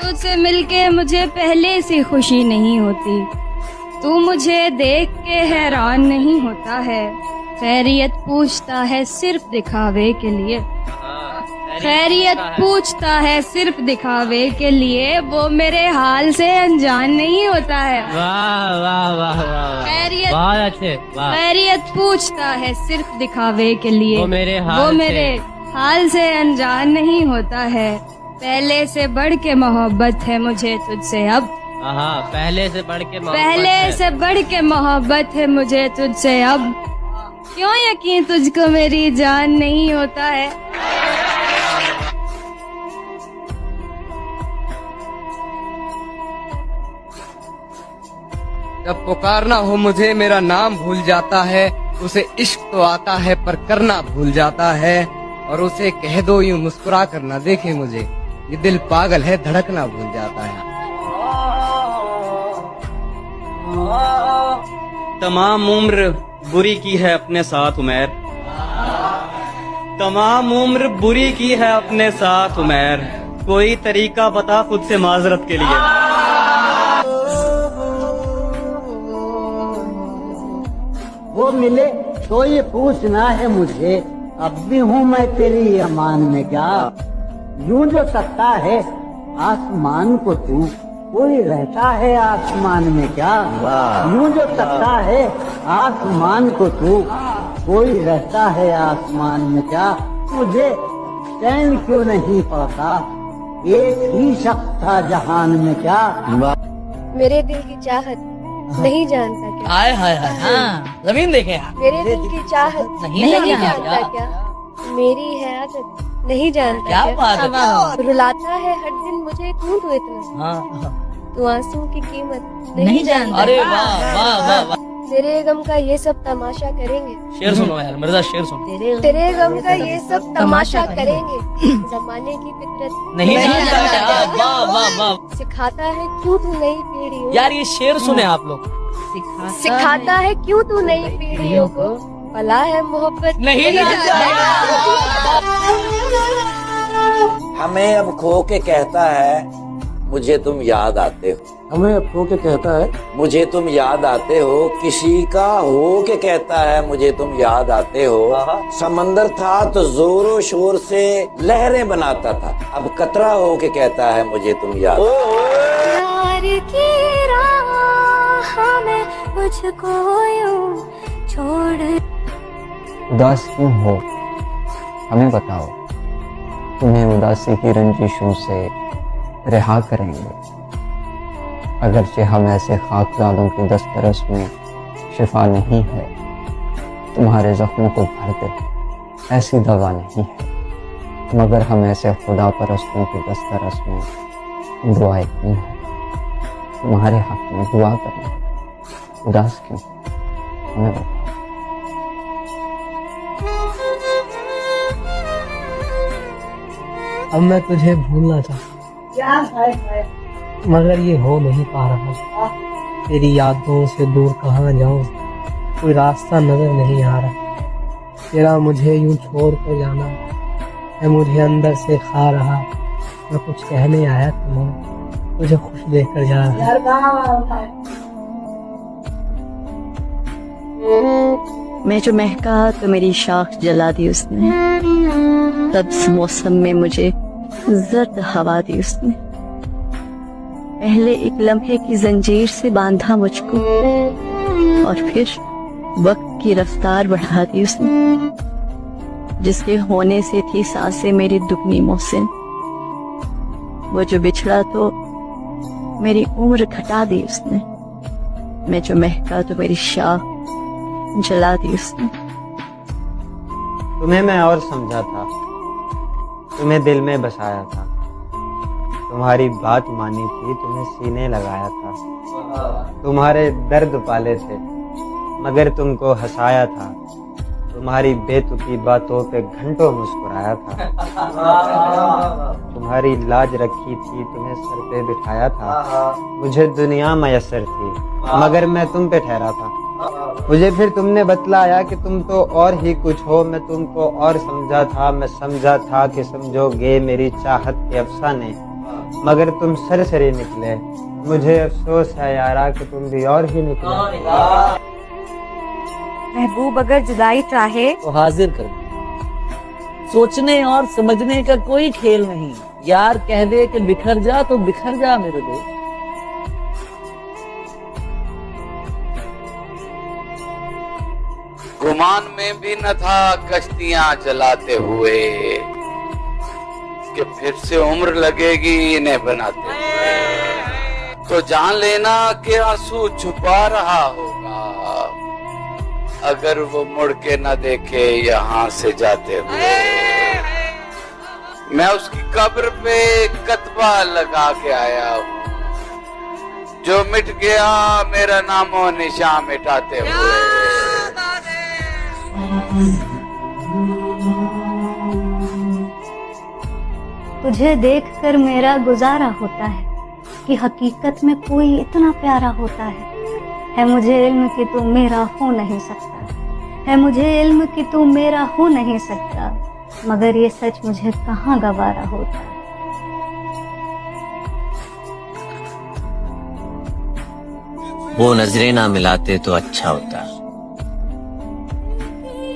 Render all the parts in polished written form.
तुझसे मिलके मुझे पहले से खुशी नहीं होती। तू मुझे देख के हैरान नहीं होता है। खैरियत पूछता है सिर्फ दिखावे के लिए। खैरियत पूछता है सिर्फ दिखावे के लिए। वो मेरे हाल से अनजान नहीं होता है। वाह वाह वाह वाह, खैरियत बहुत अच्छे, वाह। खैरियत पूछता है सिर्फ दिखावे के लिए। वो मेरे हाल से अनजान नहीं होता है। पहले से बढ़ के मोहब्बत है मुझे तुझसे अब। हाँ, पहले से बढ़ के मोहब्बत पहले है। से बढ़ के मोहब्बत है मुझे तुझसे अब। क्यों यकीन तुझको मेरी जान नहीं होता है। जब पुकारना हो मुझे मेरा नाम भूल जाता है। उसे इश्क तो आता है पर करना भूल जाता है। और उसे कह दो यूं मुस्कुरा कर ना देखे मुझे। ये दिल पागल है धड़कना भूल जाता है। तमाम उम्र बुरी की है अपने साथ उमैर। तमाम उम्र बुरी की है अपने साथ उमैर। कोई तरीका बता खुद से माजरत के लिए। वो मिले तो ये पूछना है मुझे, अब भी हूँ मैं तेरी अमान में क्या। यूं जो सकता है आसमान को तू, कोई रहता है आसमान में क्या। यूं जो सकता है आसमान को तू, कोई रहता है आसमान में क्या। मुझे चैन क्यों नहीं पड़ता, एक ही शख्स था जहान में क्या। मेरे दिल की चाहत नहीं जानता क्या। हाय हाय हाय, हाँ जमीन देखे आप। मेरे दिल की चाहत नहीं जानता क्या। मेरी है आदत नहीं जानता क्या बात है। रुलाता है हर दिन मुझे, क्यों तू इतना। हाँ, तू आंसू की कीमत नहीं जानता। अरे वाह वाह वाह वाह। तेरे गम का ये सब तमाशा करेंगे। शेर सुनो यार मिर्जा, शेर सुनो। तेरे गम का ये सब तमाशा करेंगे। जमाने की फितरत नहीं जानता। वाह वाह वाह। सिखाता है क्यों तू नई पीढ़ियों। यार ये शेर सुने आप लोग। सिखाता है क्यों तू नई पीढ़ियों को, भला है मोहब्बत नहीं जानता। हमें अब खो के कहता है मुझे तुम याद आते हो। हमें अब खो के कहता है मुझे तुम याद आते हो। किसी का हो के कहता है मुझे तुम याद आते हो। समंदर था तो जोरों शोर से लहरें बनाता था, अब कतरा हो के कहता है मुझे तुम याद। प्यार की राह में मुझको यूं छोड़। उदास क्यों हो हमें बताओ, तुम्हें उदासी की रंजिशों से रिहा करेंगे। अगरचे हम ऐसे खाकजादों की दस्तरस में शिफा नहीं है, तुम्हारे जख्मों को भर दे ऐसी दवा नहीं है। मगर हम ऐसे खुदा परस्तों की दस्तरस में दुआएं क्यों है, तुम्हारे हक में दुआ करें। उदास क्यों हमें बताओ। अब मैं तुझे भूलना चाहता मगर ये हो नहीं पा रहा। तेरी यादों से दूर कहाँ जाऊं, कोई रास्ता नजर नहीं आ रहा। तेरा मुझे यूं छोड़ कर जाना है मुझे अंदर से खा रहा। मैं कुछ कहने आया था, तुझे खुश देखकर जा रहा। मैं जो महका तो मेरी शाख जला दी उसने। तब मौसम में मुझे जर्द हवा दी उसने। पहले एक लम्हे की जंजीर से बांधा मुझको, और फिर वक्त की रफ्तार बढ़ा दी उसने। जिसके होने से थी सांसें मेरी दुगनी मोहसिन, वो जो बिछड़ा तो मेरी उम्र घटा दी उसने। मैं जो महका तो मेरी शाख जला दी उसने। तुम्हें मैं और समझा था, तुम्हें दिल में बसाया था। तुम्हारी बात मानी थी, तुम्हें सीने लगाया था। तुम्हारे दर्द पाले थे मगर तुमको हंसाया था। तुम्हारी बेतुकी बातों पे घंटों मुस्कुराया था। तुम्हारी लाज रखी थी, तुम्हें सर पे बिठाया था। मुझे दुनिया मयसर थी मगर मैं तुम पे ठहरा था। मुझे फिर तुमने बतलाया कि तुम तो और ही कुछ हो। मैं तुमको और समझा था, मैं समझा था कि समझोगे मेरी चाहत के अफसाने। मगर तुम सरसरी निकले। मुझे अफसोस है यारा कि तुम भी और ही निकले। महबूब अगर जुदाई चाहे तो हाजिर कर। सोचने और समझने का कोई खेल नहीं। यार कह दे कि बिखर जा तो बिखर जा मेरे दोस्त। गुमान में भी न था कश्तियां चलाते हुए कि फिर से उम्र लगेगी इन्हें बनाते हुए। तो जान लेना कि आंसू छुपा रहा होगा अगर वो मुड़ के न देखे यहाँ से जाते हुए। मैं उसकी कब्र पे कतबा लगा के आया हूँ जो मिट गया मेरा नामो निशान मिटाते हुए। तुझे देखकर मेरा गुजारा होता है कि हकीकत में कोई इतना प्यारा होता है मुझे इल्म कि तू मेरा हो नहीं सकता, है मुझे इल्म कि तू मेरा हो नहीं सकता, मगर ये सच मुझे कहाँ गवारा होता है। वो नजरें ना मिलाते तो अच्छा होता,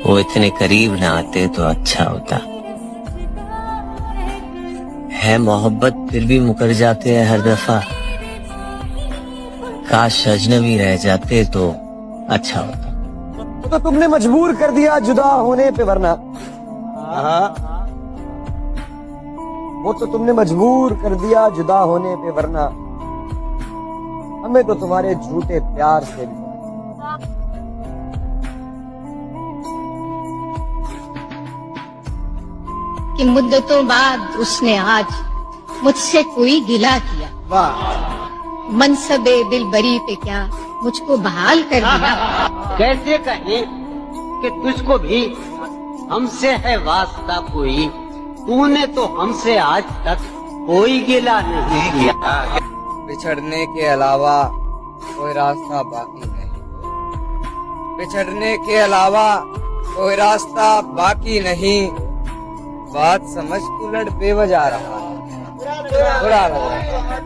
वो इतने करीब ना आते तो अच्छा होता। है मोहब्बत फिर भी मुकर जाते हैं हर दफा, काश अजनबी रह जाते तो अच्छा होता। तो तुमने मजबूर कर दिया जुदा होने पे, वरना वो तो तुमने मजबूर कर दिया जुदा होने पे, वरना हमें तो तुम्हारे झूठे प्यार से भी। कि मुद्दतों बाद उसने आज मुझसे कोई गिला किया। वाह। मनसबे दिलबरी पे क्या मुझको बहाल कर दिया। कैसे कहें कि तुझको भी हमसे है वास्ता कोई, तूने तो हमसे आज तक कोई गिला नहीं किया। बिछड़ने के अलावा कोई रास्ता बाकी नहीं, बिछड़ने के अलावा कोई रास्ता बाकी नहीं। बात समझ उलट बेवजह रहा है, बुरा लग रहा है।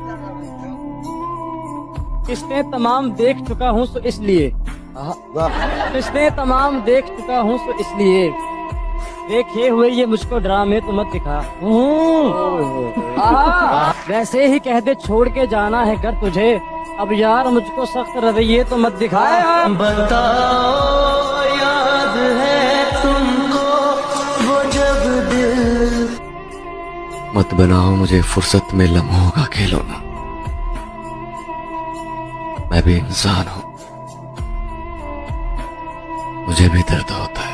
किस्तें तमाम देख चुका हूँ तो इसलिए, किस्तें तमाम देख चुका हूँ तो इसलिए, देखे हुए ये मुझको ड्रामे तो मत दिखा। वैसे ही कह दे छोड़ के जाना है घर तुझे, अब यार मुझको सख्त रवैये तो मत दिखा। बताओ याद है तुमको वो जब दिल। मत बनाओ मुझे फुर्सत में लम्हों का खिलौना, मैं भी इंसान हूं, मुझे भी दर्द होता है।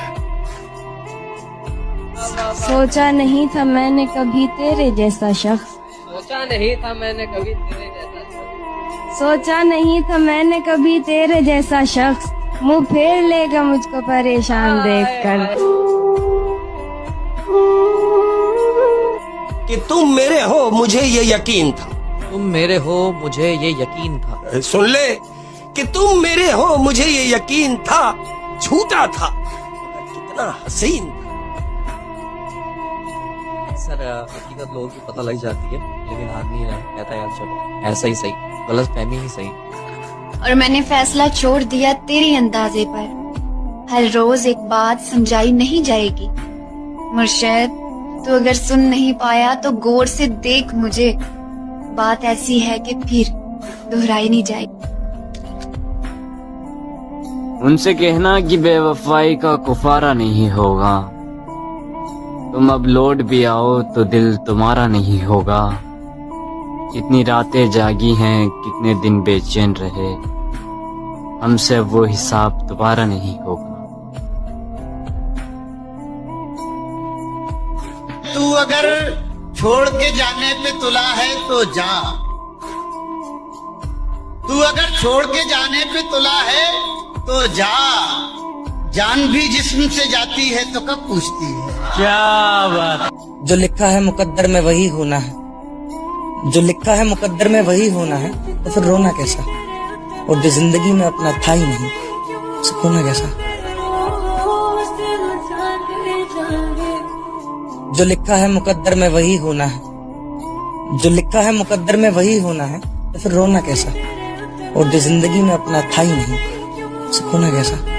सोचा नहीं था मैंने कभी तेरे जैसा शख्स, सोचा नहीं था मैंने कभी तेरे जैसा शख्स, सोचा नहीं था मैंने कभी तेरे जैसा शख्स, मुंह फेर लेगा मुझको परेशान देखकर। कि तुम मेरे हो मुझे ये यकीन था, तुम मेरे हो मुझे ये यकीन था। सुन ले कि तुम मेरे हो मुझे ये यकीन था, झूठा था मगर कितना हसीन था। सर हकीकत लोगों की पता लग जाती है, लेकिन आदमी कहता है यार चलो ऐसा ही सही, गलत फहमी ही सही। और मैंने फैसला छोड़ दिया तेरे अंदाजे पर, हर रोज एक बात समझाई नहीं जाएगी। मुर्शद तू अगर सुन नहीं पाया तो गौर से देख मुझे, बात ऐसी है कि फिर दोहराई नहीं जाएगी। उनसे कहना कि बेवफाई का कुफारा नहीं होगा, तुम अब लौट भी आओ तो दिल तुम्हारा नहीं होगा। कितनी रातें जागी हैं, कितने दिन बेचैन रहे, हमसे वो हिसाब दोबारा नहीं होगा। तू अगर छोड़ के जाने पे तुला है तो जा, तू अगर छोड़ के जाने पे तुला है तो जा, जान भी जिस्म से जाती है तो कब पूछती है। क्या बात। जो लिखा है मुकद्दर में वही होना है, जो लिखा है मुकद्दर में वही होना है, तो फिर रोना कैसा, और जो जिंदगी में अपना था ही नहीं उसे खोना कैसा। जो लिखा है मुकद्दर में वही होना है, जो लिखा है मुकद्दर में वही होना है, तो फिर रोना कैसा? और जो जिंदगी में अपना था ही नहीं, उसे खोना कैसा?